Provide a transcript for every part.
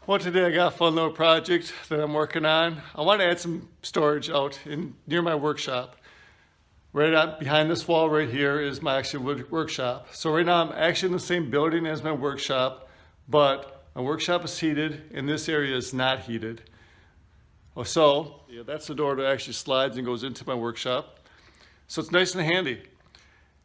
Well, today I got a fun little project that I'm working on. I want to add some storage out near my workshop. Right out behind this wall right here is my actual workshop. So right now I'm actually in the same building as my workshop, but my workshop is heated and this area is not heated. So yeah, that's the door that actually slides and goes into my workshop. So it's nice and handy.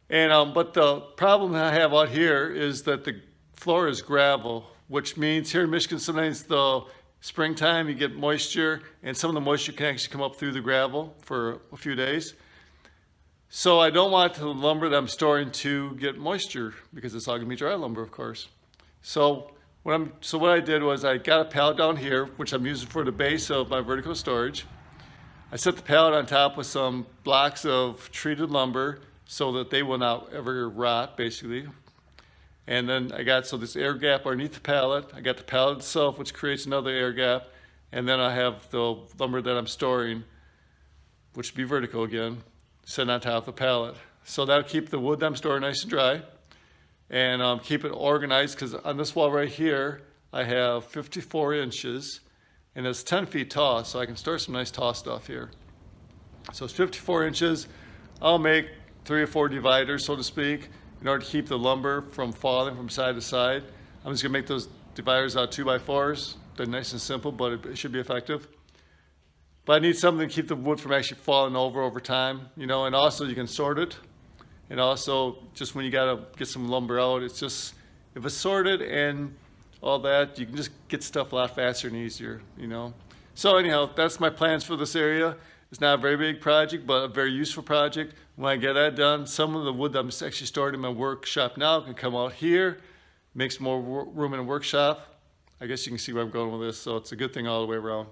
But the problem that I have out here is that the floor is gravel, which means here in Michigan sometimes the springtime you get moisture and some of the moisture can actually come up through the gravel for a few days. So I don't want the lumber that I'm storing to get moisture because it's all gonna be dry lumber, of course. So what I did was I got a pallet down here, which I'm using for the base of my vertical storage. I set the pallet on top with some blocks of treated lumber so that they will not ever rot, basically. And then I got this air gap underneath the pallet. I got the pallet itself, which creates another air gap. And then I have the lumber that I'm storing, which would be vertical again, set on top of the pallet. So that'll keep the wood that I'm storing nice and dry and keep it organized, because on this wall right here, I have 54 inches and it's 10 feet tall, so I can store some nice tall stuff here. So it's 54 inches. I'll make 3 or 4 dividers, so to speak, in order to keep the lumber from falling from side to side. I'm just gonna make those dividers out 2x4s. They're nice and simple, but it should be effective. But I need something to keep the wood from actually falling over time, and also you can sort it. And also, just when you gotta get some lumber out, it's just, if it's sorted and all that, you can just get stuff a lot faster and easier, So anyhow, that's my plans for this area. It's not a very big project, but a very useful project. When I get that done, some of the wood that I'm actually storing in my workshop now can come out here, makes more room in the workshop. I guess you can see where I'm going with this, so it's a good thing all the way around.